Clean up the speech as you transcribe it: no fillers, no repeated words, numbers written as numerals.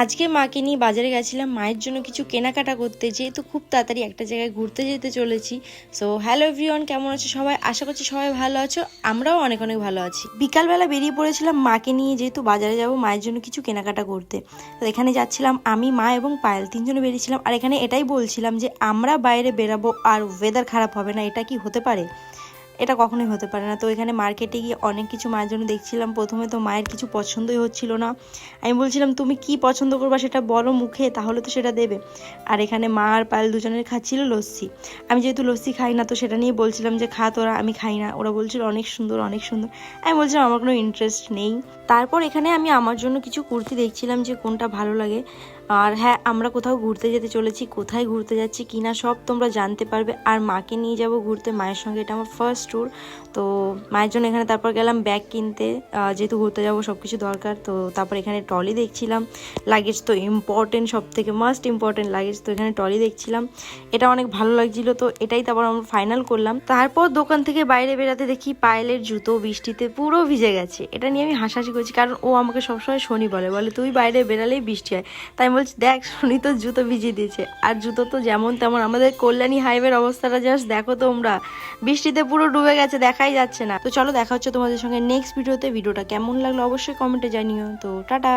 আজকে মাকে নিয়ে বাজারে গেছিলাম মায়ের জন্য কিছু কেনাকাটা করতে, যেহেতু খুব তাড়াতাড়ি একটা জায়গায় ঘুরতে যেতে চলেছি। সো হ্যালো এভরিওয়ান, কেমন আছো সবাই? আশা করছি সবাই ভালো আছো, আমরাও অনেক অনেক ভালো আছি। বিকালবেলা বেরিয়ে পড়েছিলাম মাকে নিয়ে, যেহেতু বাজারে যাব মায়ের জন্য কিছু কেনাকাটা করতে। তো এখানে যাচ্ছিলাম আমি, মা এবং পায়েল, তিনজনে বেরিয়েছিলাম। আর এখানে এটাই বলছিলাম যে আমরা বাইরে বেরাবো আর ওয়েদার খারাপ হবে না, এটা কি হতে পারে? এটা কখনোই হতে পারে না। তো এখানে মার্কেটে গিয়ে অনেক কিছু মায়ের জন্য দেখছিলাম। প্রথমে তো মায়ের কিছু পছন্দই হচ্ছিল না। আমি বলছিলাম তুমি কি পছন্দ করবা সেটা বলো মুখে, তাহলে তো সেটা দেবে। আর এখানে মা আর পায়েল দুজনের খাচ্ছিল লস্যি। আমি যেহেতু লস্যি খাই না, তো সেটা নিয়ে বলছিলাম যে খা তোরা, আমি খাই না। ওরা বলছিল অনেক সুন্দর অনেক সুন্দর। আমি বলছিলাম আমার কোনো ইন্টারেস্ট নেই। তারপর এখানে আমি আমার জন্য কিছু কুর্তি দেখছিলাম যে কোনটা ভালো লাগে। আর হ্যাঁ, আমরা কোথাও ঘুরতে যেতে চলেছি, কোথায় ঘুরতে যাচ্ছি কিনা সব তোমরা জানতে পারবে। আর মাকে নিয়ে যাব ঘুরতে মায়ের সঙ্গে, এটা আমার ফার্স্ট ট্যুর। তো মায়ের জন্য এখানে তারপর গেলাম ব্যাগ কিনতে, যেহেতু ঘুরতে যাবো সব কিছু দরকার। তো তারপর এখানে ট্রলি দেখছিলাম, লাগেজ তো ইম্পর্টেন্ট, সব থেকে মাস্ট ইম্পর্টেন্ট লাগেজ। তো এখানে ট্রলি দেখছিলাম, এটা অনেক ভালো লাগছিল। তো এটাই তারপর আমরা ফাইনাল করলাম। তারপর দোকান থেকে বাইরে বেরাতে দেখি পায়েলের জুতো বৃষ্টিতে পুরো ভিজে গেছে। এটা নিয়ে আমি হাসাহাসি করছি, কারণ ও আমাকে সবসময় শনি বলে তুই বাইরে বেরালেই বৃষ্টি হয়। তাই বলছি দেখ শনি তো জুতো ভিজিয়ে দিয়েছে। আর জুতো তো যেমন তেমন, আমাদের কল্যাণী হাইওয়ের অবস্থাটা জাস্ট দেখো তোমরা, বৃষ্টিতে পুরো ডুবে গেছে, দেখাই যাচ্ছে না। তো চলো দেখা হচ্ছে তোমাদের সঙ্গে নেক্সট ভিডিওতে। ভিডিওটা কেমন লাগলো অবশ্যই কমেন্টে জানিও। তো টাটা।